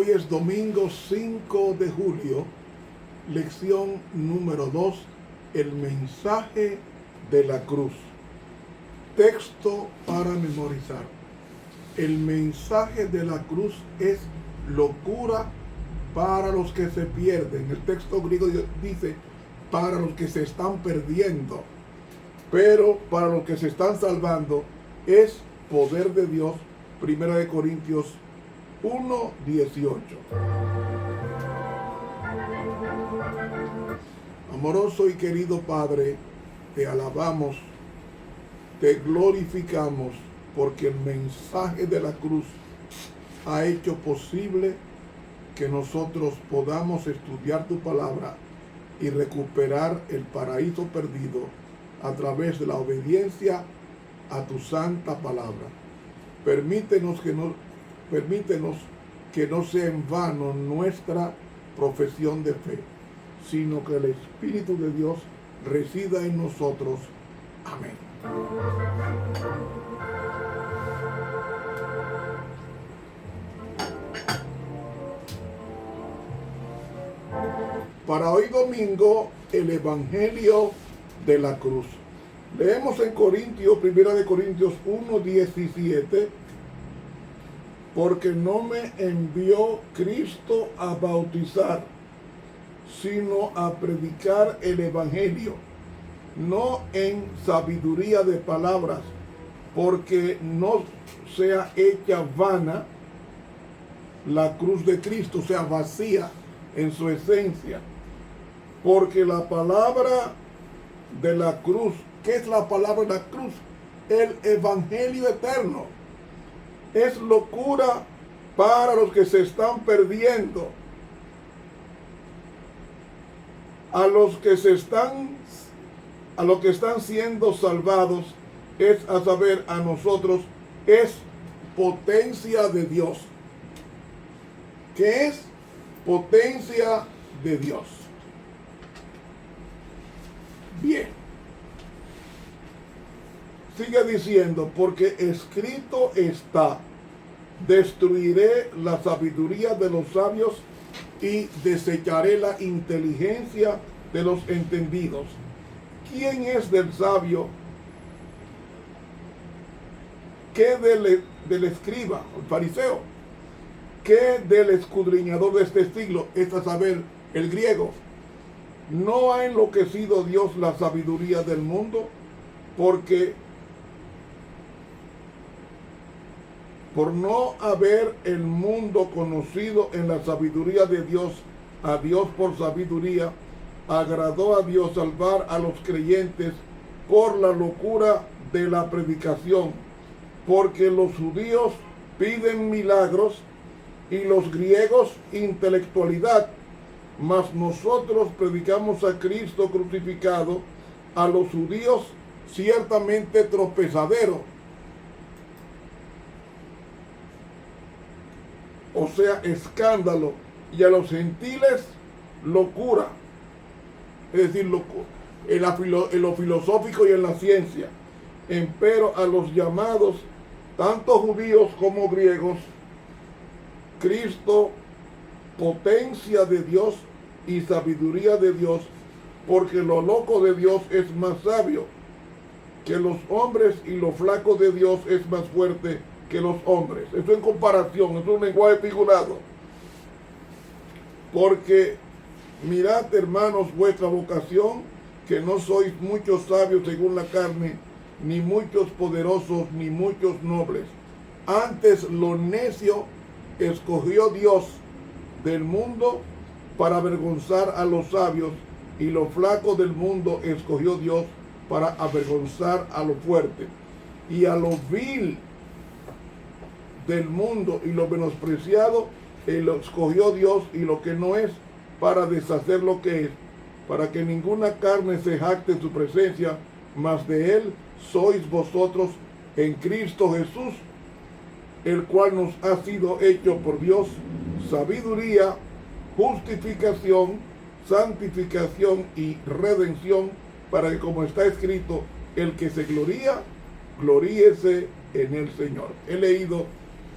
Hoy es domingo 5 de julio, lección número 2, el mensaje de la cruz. Texto para memorizar. El mensaje de la cruz es locura para los que se pierden. El texto griego dice, para los que se están perdiendo. Pero para los que se están salvando es poder de Dios. 1 Corintios 1:18. Amoroso y querido Padre, te alabamos, te glorificamos, porque el mensaje de la cruz ha hecho posible que nosotros podamos estudiar tu palabra y recuperar el paraíso perdido a través de la obediencia a tu santa palabra. Permítenos que no sea en vano nuestra profesión de fe, sino que el Espíritu de Dios resida en nosotros. Amén. Para hoy domingo, el Evangelio de la cruz. Leemos en 1 Corintios 1:17, porque no me envió Cristo a bautizar, sino a predicar el Evangelio, no en sabiduría de palabras, porque no sea hecha vana la cruz de Cristo, sea vacía en su esencia, porque la palabra de la cruz, ¿qué es la palabra de la cruz? El Evangelio eterno. Es locura para los que se están perdiendo. A los que están siendo salvados, es a saber, a nosotros, es potencia de Dios. ¿Qué es? Potencia de Dios. Bien. Sigue diciendo, porque escrito está, destruiré la sabiduría de los sabios y desecharé la inteligencia de los entendidos. ¿Quién es del sabio? ¿Qué del escriba, el fariseo? ¿Qué del escudriñador de este siglo? Es a saber, el griego. ¿No ha enloquecido Dios la sabiduría del mundo? Porque por no haber el mundo conocido en la sabiduría de Dios, a Dios por sabiduría, agradó a Dios salvar a los creyentes por la locura de la predicación, porque los judíos piden milagros y los griegos intelectualidad, mas nosotros predicamos a Cristo crucificado, a los judíos ciertamente tropezadero, o sea, escándalo, y a los gentiles locura, es decir, en lo filosófico y en la ciencia. Empero a los llamados, tanto judíos como griegos, Cristo, potencia de Dios y sabiduría de Dios, porque lo loco de Dios es más sabio que los hombres y lo flaco de Dios es más fuerte que los hombres. Eso en comparación, es un lenguaje figurado. Porque mirad, hermanos, vuestra vocación, que no sois muchos sabios según la carne, ni muchos poderosos, ni muchos nobles. Antes lo necio escogió Dios del mundo para avergonzar a los sabios, y lo flaco del mundo escogió Dios para avergonzar a lo fuerte, y a lo vil del mundo y lo menospreciado lo escogió Dios, y lo que no es, para deshacer lo que es, para que ninguna carne se jacte en su presencia, mas de él sois vosotros en Cristo Jesús, el cual nos ha sido hecho por Dios sabiduría, justificación, santificación y redención, para que, como está escrito, el que se gloría, gloríese en el Señor. He leído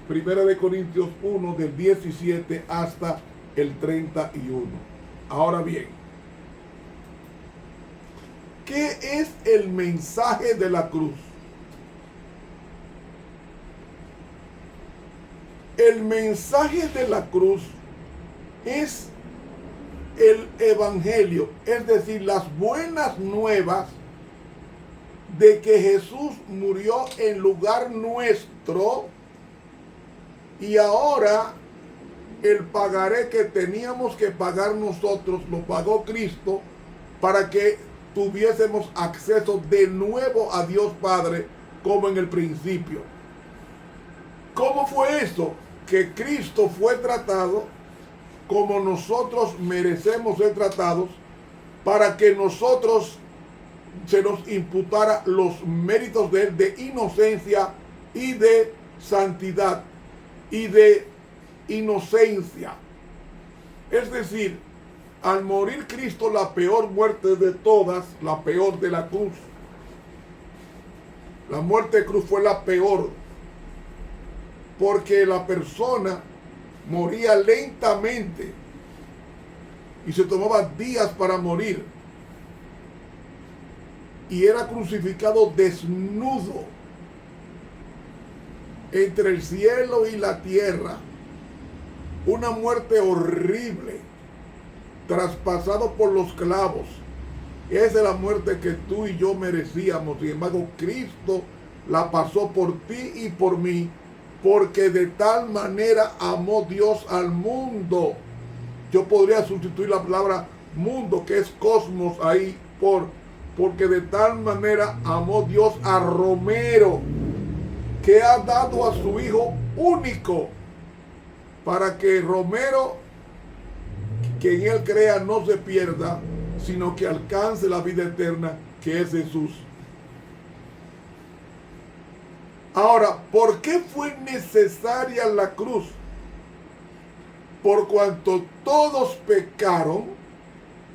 Primera de Corintios 1 del 17 hasta el 31. Ahora bien, ¿qué es el mensaje de la cruz? El mensaje de la cruz es el evangelio, es decir, las buenas nuevas de que Jesús murió en lugar nuestro y ahora el pagaré que teníamos que pagar nosotros lo pagó Cristo para que tuviésemos acceso de nuevo a Dios Padre como en el principio. ¿Cómo fue eso? Que Cristo fue tratado como nosotros merecemos ser tratados para que nosotros se nos imputara los méritos de él de inocencia y de santidad y de inocencia. Es decir, al morir Cristo, la peor muerte de todas, la peor de la cruz, la muerte de cruz fue la peor, porque la persona moría lentamente y se tomaba días para morir y era crucificado desnudo entre el cielo y la tierra, una muerte horrible, traspasado por los clavos. Esa es la muerte que tú y yo merecíamos. Sin embargo, Cristo la pasó por ti y por mí, porque de tal manera amó Dios al mundo. Yo podría sustituir la palabra mundo, que es cosmos, ahí, porque de tal manera amó Dios a Romero, que ha dado a su Hijo único, para que Romero, que en él crea, no se pierda, sino que alcance la vida eterna, que es Jesús. Ahora, ¿por qué fue necesaria la cruz? Por cuanto todos pecaron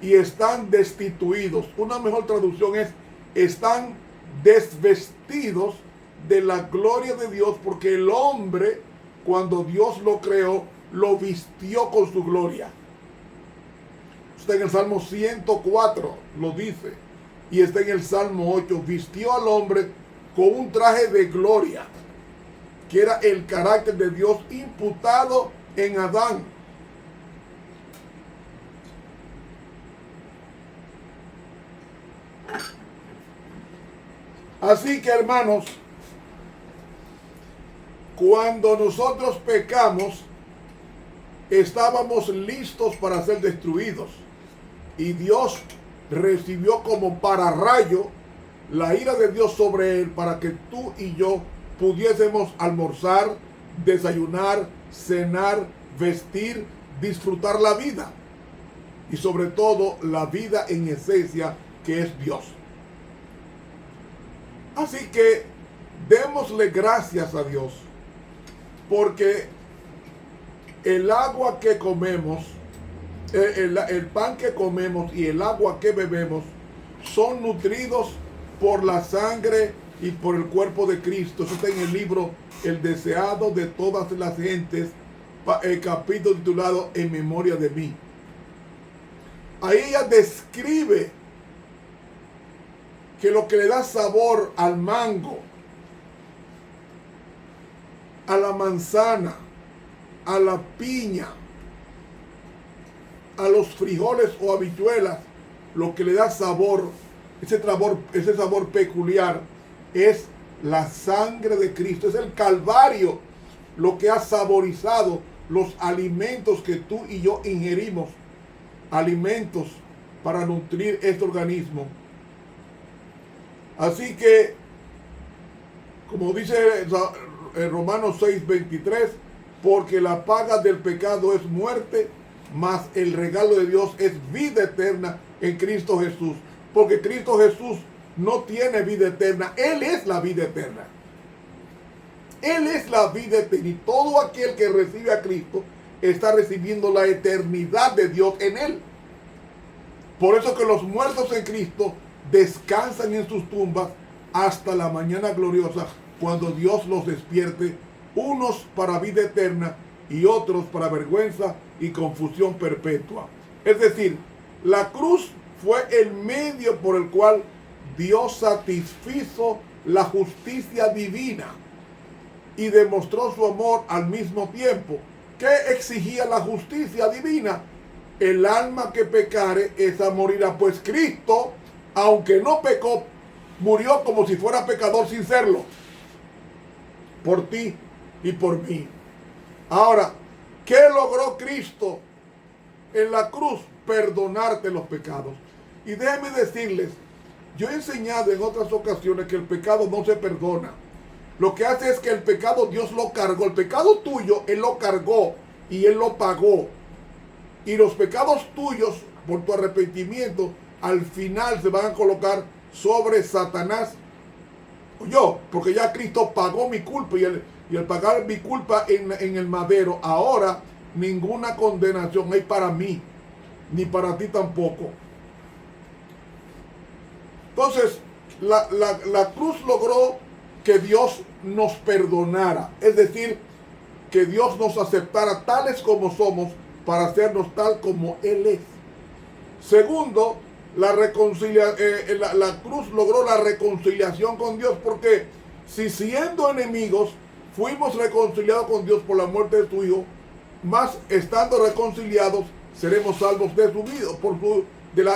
y están destituidos. Una mejor traducción es, están desvestidos de la gloria de Dios, porque el hombre, cuando Dios lo creó, lo vistió con su gloria. Está en el Salmo 104, lo dice, y está en el Salmo 8, vistió al hombre con un traje de gloria, que era el carácter de Dios imputado en Adán. Así que, hermanos, cuando nosotros pecamos, estábamos listos para ser destruidos. Y Dios recibió como pararrayo la ira de Dios sobre él para que tú y yo pudiésemos almorzar, desayunar, cenar, vestir, disfrutar la vida. Y sobre todo la vida en esencia, que es Dios. Así que démosle gracias a Dios, porque el agua que comemos, el pan que comemos y el agua que bebemos son nutridos por la sangre y por el cuerpo de Cristo. Eso está en el libro El deseado de todas las gentes, el capítulo titulado En memoria de mí. Ahí ella describe que lo que le da sabor al mango, a la manzana, a la piña, a los frijoles o habichuelas, lo que le da sabor, ese sabor peculiar, es la sangre de Cristo, es el Calvario, lo que ha saborizado los alimentos que tú y yo ingerimos, alimentos para nutrir este organismo. Así que, como dice Romanos 6:23, porque la paga del pecado es muerte, mas el regalo de Dios es vida eterna en Cristo Jesús. Porque Cristo Jesús no tiene vida eterna, Él es la vida eterna. Él es la vida eterna, y todo aquel que recibe a Cristo está recibiendo la eternidad de Dios en Él. Por eso que los muertos en Cristo descansan en sus tumbas hasta la mañana gloriosa, cuando Dios los despierte unos para vida eterna y otros para vergüenza y confusión perpetua. Es decir, la cruz fue el medio por el cual Dios satisfizo la justicia divina y demostró su amor al mismo tiempo. ¿Qué exigía la justicia divina? El alma que pecare, esa morirá. Pues Cristo, aunque no pecó, murió como si fuera pecador sin serlo, por ti y por mí. Ahora, ¿qué logró Cristo en la cruz? Perdonarte los pecados. Y déjenme decirles, yo he enseñado en otras ocasiones que el pecado no se perdona. Lo que hace es que el pecado Dios lo cargó. El pecado tuyo, Él lo cargó y Él lo pagó. Y los pecados tuyos, por tu arrepentimiento, al final se van a colocar sobre Satanás o yo, porque ya Cristo pagó mi culpa y al pagar mi culpa en el madero, ahora ninguna condenación hay para mí, ni para ti tampoco. Entonces, la cruz logró que Dios nos perdonara, es decir, que Dios nos aceptara tales como somos para hacernos tal como Él es. Segundo, la cruz logró la reconciliación con Dios, porque si siendo enemigos fuimos reconciliados con Dios por la muerte de su Hijo, más estando reconciliados seremos salvos de su vida,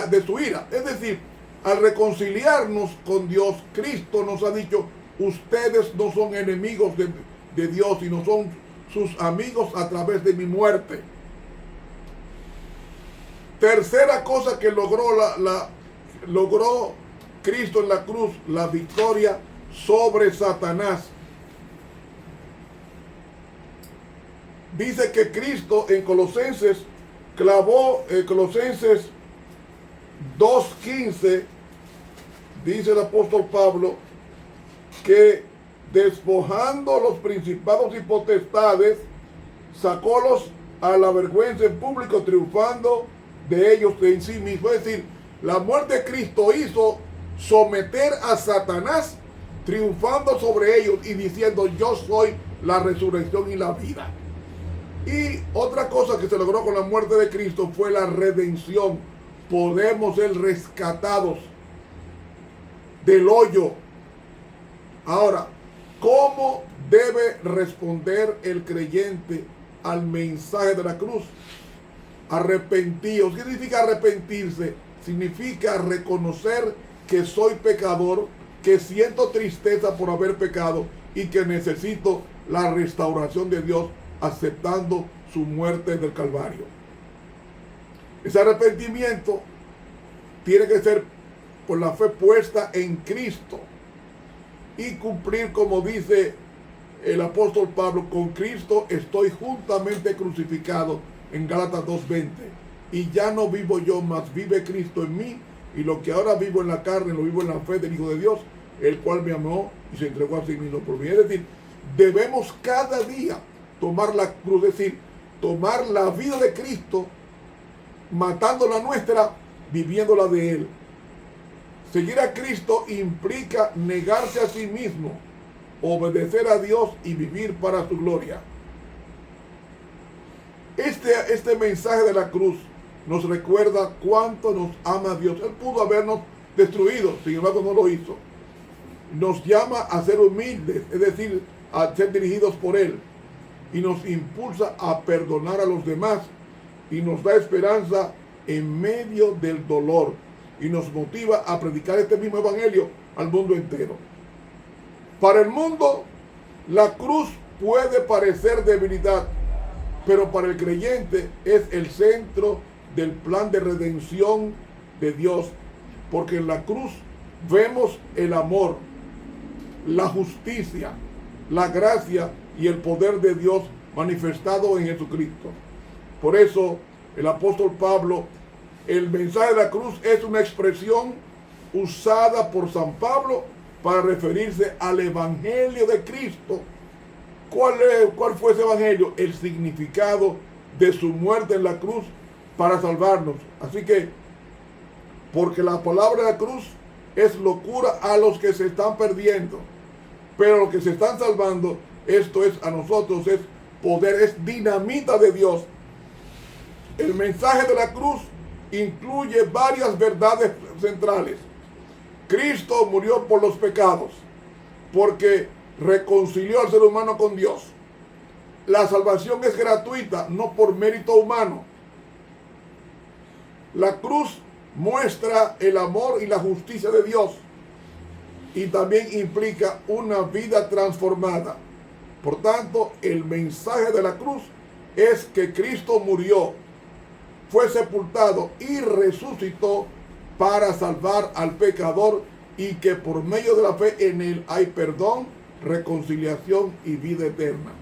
de su ira. Es decir, al reconciliarnos con Dios, Cristo nos ha dicho: ustedes no son enemigos de Dios, sino son sus amigos a través de mi muerte. Tercera cosa que logró Cristo en la cruz, la victoria sobre Satanás. Dice que Cristo en Colosenses clavó, Colosenses 2:15, dice el apóstol Pablo, que despojando los principados y potestades, sacólos a la vergüenza en público, triunfando de ellos en sí mismo. Es decir, la muerte de Cristo hizo someter a Satanás, triunfando sobre ellos y diciendo: yo soy la resurrección y la vida. Y otra cosa que se logró con la muerte de Cristo fue la redención. Podemos ser rescatados del hoyo. Ahora, ¿cómo debe responder el creyente al mensaje de la cruz? Arrepentidos. ¿Qué significa arrepentirse? Significa reconocer que soy pecador, que siento tristeza por haber pecado y que necesito la restauración de Dios, aceptando su muerte del Calvario. Ese arrepentimiento tiene que ser por la fe puesta en Cristo y cumplir, como dice el apóstol Pablo: con Cristo estoy juntamente crucificado, en Gálatas 2:20, y ya no vivo yo, mas vive Cristo en mí, y lo que ahora vivo en la carne lo vivo en la fe del Hijo de Dios, el cual me amó y se entregó a sí mismo por mí. Es decir, debemos cada día tomar la cruz, es decir, tomar la vida de Cristo, matando la nuestra, viviendo la de Él. Seguir a Cristo implica negarse a sí mismo, obedecer a Dios y vivir para su gloria. Este mensaje de la cruz nos recuerda cuánto nos ama Dios. Él pudo habernos destruido, sin embargo no lo hizo. Nos llama a ser humildes, es decir, a ser dirigidos por Él, y nos impulsa a perdonar a los demás, y nos da esperanza en medio del dolor, y nos motiva a predicar este mismo evangelio al mundo entero. Para el mundo, la cruz puede parecer debilidad, pero para el creyente es el centro del plan de redención de Dios, porque en la cruz vemos el amor, la justicia, la gracia y el poder de Dios manifestado en Jesucristo. Por eso el apóstol Pablo, el mensaje de la cruz es una expresión usada por San Pablo para referirse al evangelio de Cristo. ¿Cuál fue ese evangelio? El significado de su muerte en la cruz para salvarnos. Así que, porque la palabra de la cruz es locura a los que se están perdiendo, pero los que se están salvando esto es a nosotros, es poder, es dinamita de Dios. El mensaje de la cruz incluye varias verdades centrales. Cristo murió por los pecados, porque reconcilió al ser humano con Dios. La salvación es gratuita, no por mérito humano. La cruz muestra el amor y la justicia de Dios y también implica una vida transformada. Por tanto, el mensaje de la cruz es que Cristo murió, fue sepultado y resucitó para salvar al pecador y que por medio de la fe en él hay perdón, reconciliación y vida eterna.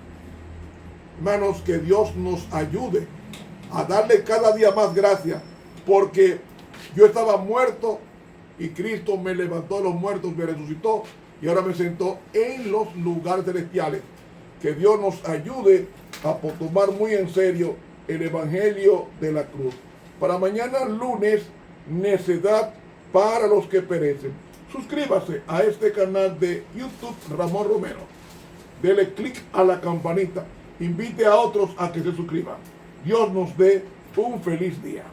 Hermanos, que Dios nos ayude a darle cada día más gracias, porque yo estaba muerto y Cristo me levantó de los muertos, me resucitó y ahora me sentó en los lugares celestiales. Que Dios nos ayude a tomar muy en serio el Evangelio de la cruz. Para mañana lunes, necedad para los que perecen. Suscríbase a este canal de YouTube Ramón Romero. Dele clic a la campanita. Invite a otros a que se suscriban. Dios nos dé un feliz día.